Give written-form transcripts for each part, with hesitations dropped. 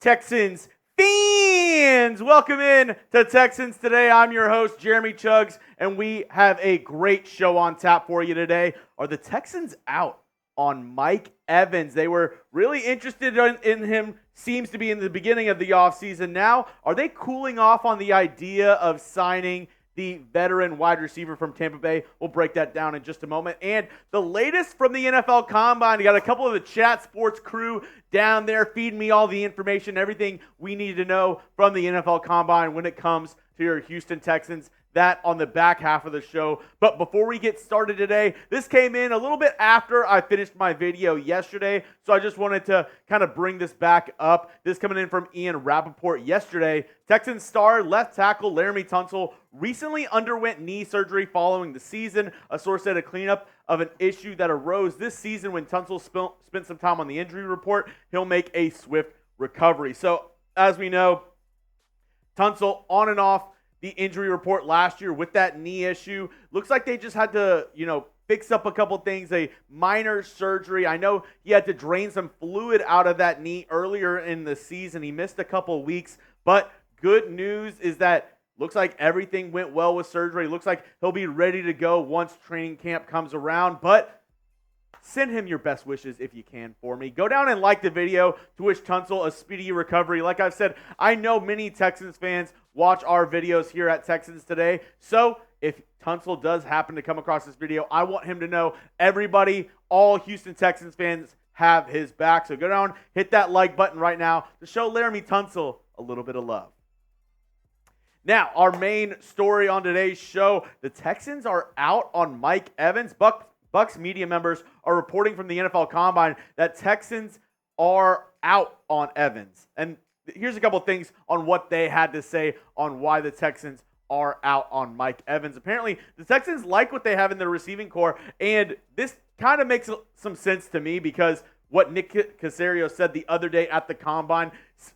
Texans fans, welcome in to Texans Today. I'm your host, Jeremy Chuggs, and we have a great show on tap for you today. Are the Texans out on Mike Evans? They were really interested in him, seems to be in the beginning of the offseason. Now, are they cooling off on the idea of signing the veteran wide receiver from Tampa Bay? We'll break that down in just a moment. And the latest from the NFL Combine, we got a couple of the Chat Sports crew down there feeding me all the information, everything we need to know from the NFL Combine when it comes to your Houston Texans. That on the back half of the show. But before we get started today, this came in a little bit after I finished my video yesterday, so I just wanted to kind of bring this back up. This coming in from Ian Rappaport yesterday. Texans star left tackle Laremy Tunsil recently underwent knee surgery following the season. A source said a cleanup of an issue that arose this season when Tunsil spent some time on the injury report. He'll make a swift recovery. So, as we know, Tunsil on and off the injury report last year with that knee issue. Looks like they just had to, fix up a couple things, a minor surgery. I know he had to drain some fluid out of that knee earlier in the season. He missed a couple weeks, but good news is that looks like everything went well with surgery. Looks like he'll be ready to go once training camp comes around, but send him your best wishes if you can for me. Go down and like the video to wish Tunsil a speedy recovery. Like I've said, I know many Texans fans watch our videos here at Texans Today. So if Tunsil does happen to come across this video, I want him to know everybody, all Houston Texans fans have his back. So go down, hit that like button right now to show Laremy Tunsil a little bit of love. Now, our main story on today's show, the Texans are out on Mike Evans. Bucs media members are reporting from the NFL Combine that Texans are out on Evans. And here's a couple things on what they had to say on why the Texans are out on Mike Evans. Apparently, the Texans like what they have in their receiving core, and this kind of makes some sense to me because what Nick Caserio said the other day at the Combine,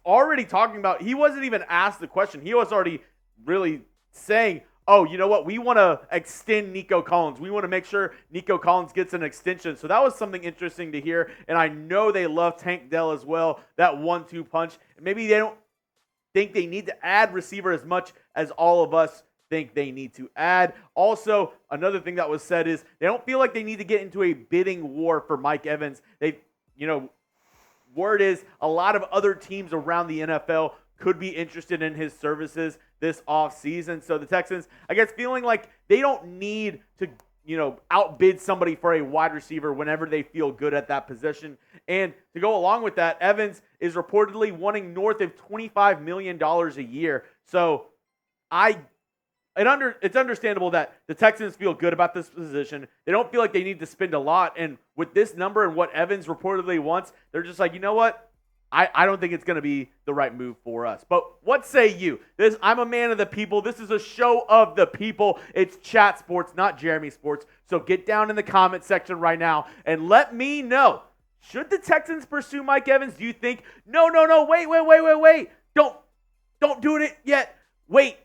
already talking about, he wasn't even asked the question. He was already really saying, oh, you know what? We want to extend Nico Collins. We want to make sure Nico Collins gets an extension. So that was something interesting to hear. And I know they love Tank Dell as well, that 1-2 punch. Maybe they don't think they need to add receiver as much as all of us think they need to add. Also, another thing that was said is they don't feel like they need to get into a bidding war for Mike Evans. Word is a lot of other teams around the NFL could be interested in his services this offseason. So the Texans, I guess, feeling like they don't need to, outbid somebody for a wide receiver whenever they feel good at that position. And to go along with that, Evans is reportedly wanting north of $25 million a year. So it's understandable that the Texans feel good about this position. They don't feel like they need to spend a lot. And with this number and what Evans reportedly wants, they're just like, you know what? I don't think it's going to be the right move for us. But what say you? I'm a man of the people. This is a show of the people. It's Chat Sports, not Jeremy Sports. So get down in the comment section right now and let me know. Should the Texans pursue Mike Evans? Do you think, no, wait. Don't do it yet. Wait.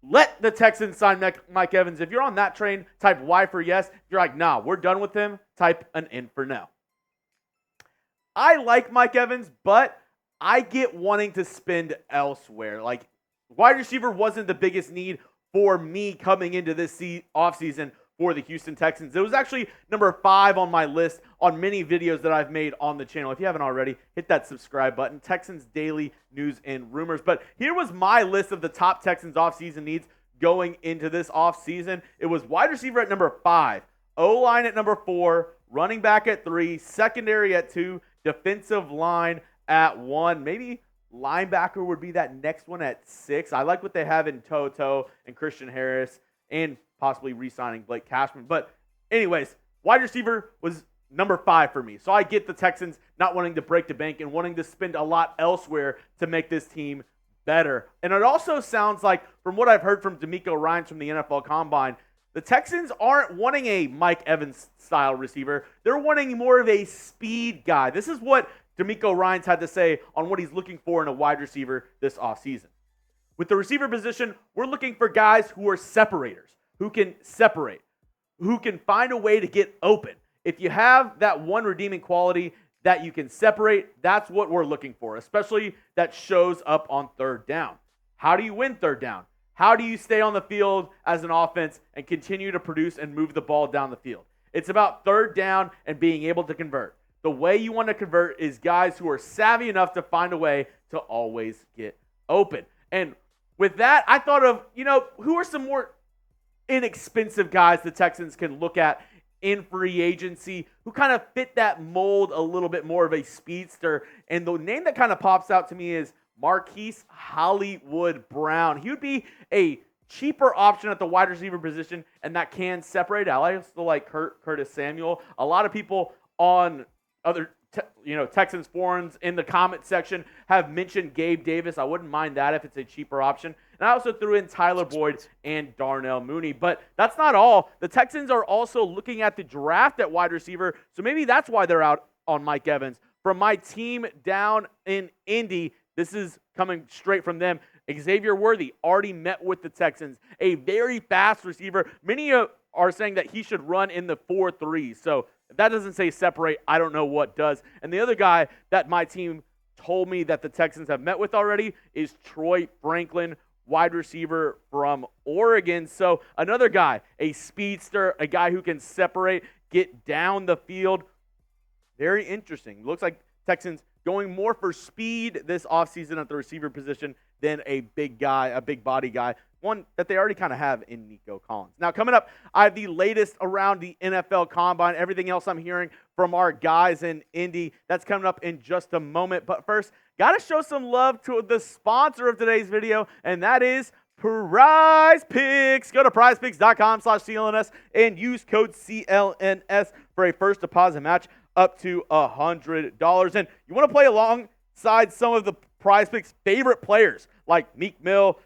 Let the Texans sign Mike Evans. If you're on that train, type Y for yes. If you're like, nah, we're done with him, type an N for no. I like Mike Evans, but I get wanting to spend elsewhere. Like, wide receiver wasn't the biggest need for me coming into this offseason for the Houston Texans. It was actually number 5 on my list on many videos that I've made on the channel. If you haven't already, hit that subscribe button. Texans Daily News and Rumors. But here was my list of the top Texans offseason needs going into this offseason. It was wide receiver at number 5, O-line at number 4, running back at 3, secondary at 2, defensive line at 1. Maybe linebacker would be that next one at 6. I like what they have in Toto and Christian Harris and possibly re-signing Blake Cashman. But anyways, wide receiver was number 5 for me. So I get the Texans not wanting to break the bank and wanting to spend a lot elsewhere to make this team better. And it also sounds like, from what I've heard from D'Amico Ryans from the NFL Combine, the Texans aren't wanting a Mike Evans-style receiver. They're wanting more of a speed guy. This is what D'Amico Ryans had to say on what he's looking for in a wide receiver this offseason. With the receiver position, we're looking for guys who are separators, who can separate, who can find a way to get open. If you have that one redeeming quality, that you can separate. That's what we're looking for, especially that shows up on third down. How do you win third down? How do you stay on the field as an offense and continue to produce and move the ball down the field? It's about third down and being able to convert. The way you want to convert is guys who are savvy enough to find a way to always get open. And with that, I thought of, who are some more inexpensive guys the Texans can look at in free agency who kind of fit that mold a little bit more of a speedster. And the name that kind of pops out to me is Marquise Hollywood Brown. He would be a cheaper option at the wide receiver position, and that can separate out. I also like Curtis Samuel. A lot of people on other Texans forums in the comment section have mentioned Gabe Davis. I wouldn't mind that if it's a cheaper option. And I also threw in Tyler Boyd and Darnell Mooney. But that's not all. The Texans are also looking at the draft at wide receiver, so maybe that's why they're out on Mike Evans. From my team down in Indy, this is coming straight from them. Xavier Worthy already met with the Texans, a very fast receiver. Many are saying that he should run in the 4.3. So if that doesn't say separate, I don't know what does. And the other guy that my team told me that the Texans have met with already is Troy Franklin, wide receiver from Oregon. So another guy, a speedster, a guy who can separate, get down the field. Very interesting. Looks like Texans going more for speed this offseason at the receiver position than a big guy, a big body guy, one that they already kind of have in Nico Collins. Now, coming up, I have the latest around the NFL Combine, everything else I'm hearing from our guys in Indy. That's coming up in just a moment. But first, got to show some love to the sponsor of today's video, and that is PrizePicks. Go to PrizePicks.com/CLNS and use code CLNS for a first deposit match up to $100. And you want to play alongside some of the PrizePicks favorite players like Meek Mill,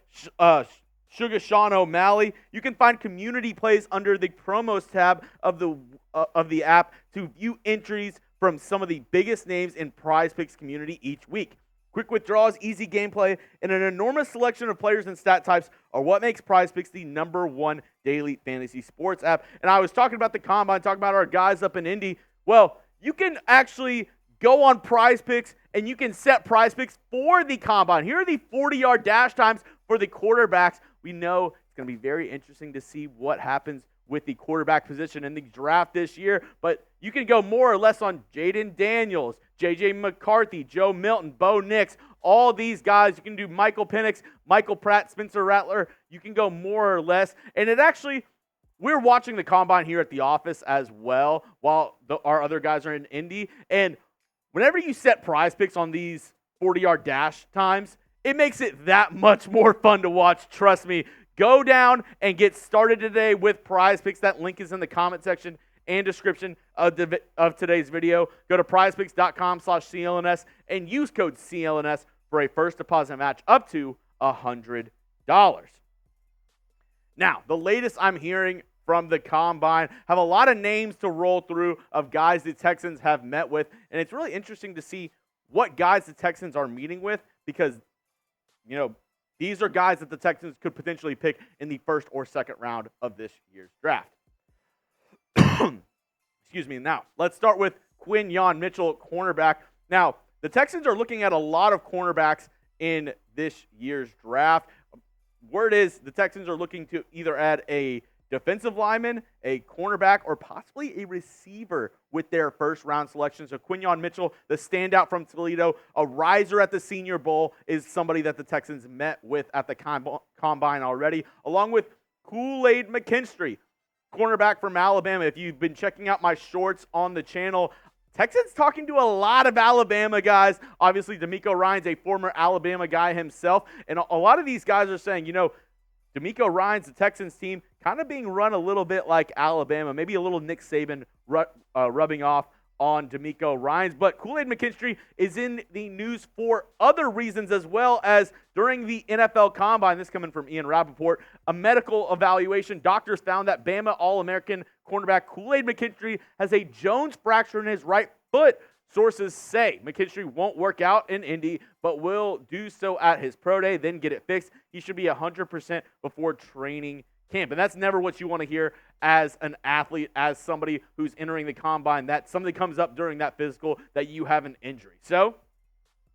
Sugar Sean O'Malley. You can find community plays under the promos tab of the app to view entries from some of the biggest names in PrizePicks community each week. Quick withdrawals, easy gameplay, and an enormous selection of players and stat types are what makes PrizePicks the #1 daily fantasy sports app. And I was talking about the Combine, talking about our guys up in Indy. Well, you can actually go on PrizePicks and you can set PrizePicks for the Combine. Here are the 40-yard dash times for the quarterbacks. We know it's going to be very interesting to see what happens with the quarterback position in the draft this year, but you can go more or less on Jaden Daniels, J.J. McCarthy, Joe Milton, Bo Nix, all these guys. You can do Michael Penix, Michael Pratt, Spencer Rattler. You can go more or less, and it actually, we're watching the Combine here at the office as well while our other guys are in Indy, and whenever you set PrizePicks on these 40-yard dash times, it makes it that much more fun to watch, trust me. Go down and get started today with PrizePicks. That link is in the comment section and description of today's video. Go to prizepicks.com/CLNS and use code CLNS for a first deposit match up to $100. Now, the latest I'm hearing from the Combine have a lot of names to roll through of guys the Texans have met with, and it's really interesting to see what guys the Texans are meeting with because, these are guys that the Texans could potentially pick in the first or second round of this year's draft. Excuse me. Now, let's start with Quinyon Mitchell, cornerback. Now, the Texans are looking at a lot of cornerbacks in this year's draft. Word is the Texans are looking to either add a defensive lineman, a cornerback, or possibly a receiver with their first-round selection. So Quinyon Mitchell, the standout from Toledo, a riser at the Senior Bowl, is somebody that the Texans met with at the Combine already, along with Kool-Aid McKinstry, cornerback from Alabama. If you've been checking out my shorts on the channel, Texans talking to a lot of Alabama guys. Obviously, DeMeco Ryans, a former Alabama guy himself, and a lot of these guys are saying, DeMeco Ryans, the Texans team, kind of being run a little bit like Alabama, maybe a little Nick Saban rubbing off on DeMeco Ryans. But Kool-Aid McKinstry is in the news for other reasons as well as during the NFL Combine. This coming from Ian Rappaport. A medical evaluation. Doctors found that Bama All-American cornerback Kool-Aid McKinstry has a Jones fracture in his right foot. Sources say McKinstry won't work out in Indy, but will do so at his pro day, then get it fixed. He should be 100% before training camp. And that's never what you want to hear as an athlete, as somebody who's entering the combine, that something comes up during that physical that you have an injury. So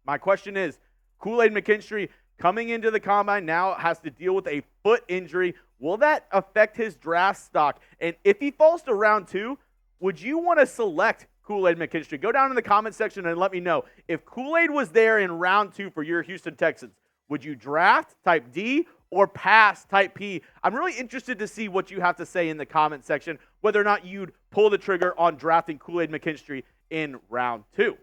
my question is, Kool-Aid McKinstry coming into the combine now has to deal with a foot injury. Will that affect his draft stock? And if he falls to round 2, would you want to select Kool-Aid McKinstry? Go down in the comment section and let me know. If Kool-Aid was there in round 2 for your Houston Texans, would you draft type D or pass type P? I'm really interested to see what you have to say in the comment section, whether or not you'd pull the trigger on drafting Kool-Aid McKinstry in round 2.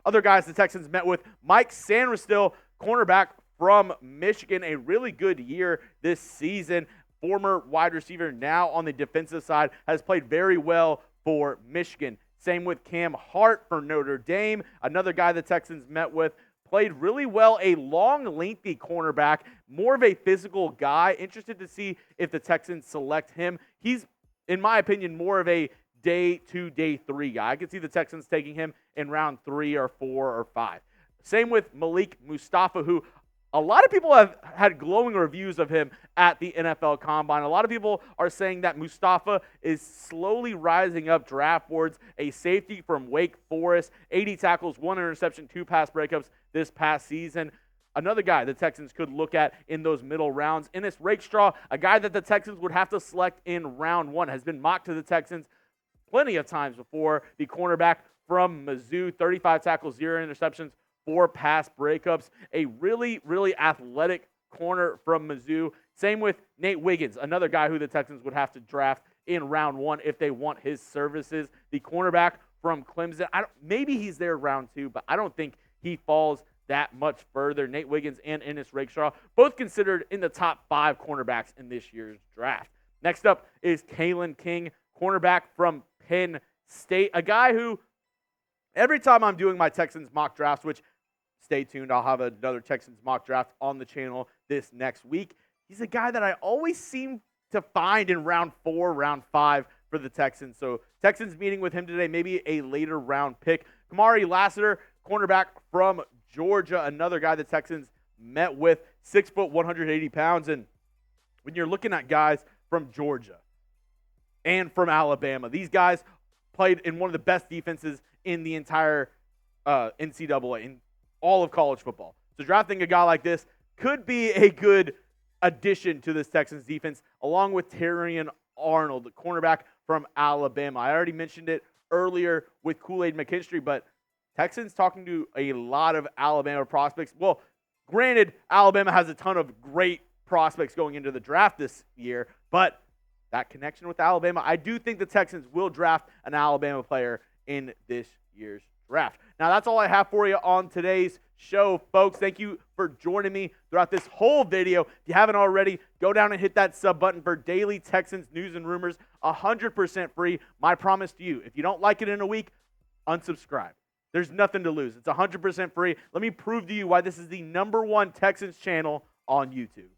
Other guys the Texans met with, Mike Sainristil, cornerback from Michigan, a really good year this season. Former wide receiver, now on the defensive side, has played very well for Michigan. Same with Cam Hart for Notre Dame, another guy the Texans met with. Played really well, a long, lengthy cornerback, more of a physical guy. Interested to see if the Texans select him. He's, in my opinion, more of a day 2, day 3 guy. I could see the Texans taking him in round 3 or 4 or 5. Same with Malik Mustapha, who a lot of people have had glowing reviews of him at the NFL Combine. A lot of people are saying that Mustapha is slowly rising up draft boards, a safety from Wake Forest, 80 tackles, 1 interception, 2 pass breakups this past season. Another guy the Texans could look at in those middle rounds. Ennis Rakestraw, a guy that the Texans would have to select in round 1, has been mocked to the Texans plenty of times before. The cornerback from Mizzou, 35 tackles, 0 interceptions, 4 pass breakups. A really, really athletic corner from Mizzou. Same with Nate Wiggins, another guy who the Texans would have to draft in round 1 if they want his services. The cornerback from Clemson, maybe he's there round 2, but I don't think he falls that much further. Nate Wiggins and Ennis Rakestraw, both considered in the top 5 cornerbacks in this year's draft. Next up is Kalen King, cornerback from Penn State, a guy who every time I'm doing my Texans mock drafts, which stay tuned, I'll have another Texans mock draft on the channel this next week. He's a guy that I always seem to find in round 4, round 5 for the Texans. So Texans meeting with him today, maybe a later round pick. Kamari Lassiter, cornerback from Georgia, another guy the Texans met with, 6 foot, 180 pounds. And when you're looking at guys from Georgia and from Alabama, these guys played in one of the best defenses in the entire NCAA, in all of college football. So drafting a guy like this could be a good addition to this Texans defense, along with Terrion Arnold, the cornerback from Alabama. I already mentioned it earlier with Kool-Aid McKinstry, but Texans talking to a lot of Alabama prospects. Well, granted, Alabama has a ton of great prospects going into the draft this year, but that connection with Alabama, I do think the Texans will draft an Alabama player in this year's draft. Now, that's all I have for you on today's show, folks. Thank you for joining me throughout this whole video. If you haven't already, go down and hit that sub button for daily Texans news and rumors, 100% free. My promise to you, if you don't like it in a week, unsubscribe. There's nothing to lose. It's 100% free. Let me prove to you why this is the #1 Texans channel on YouTube.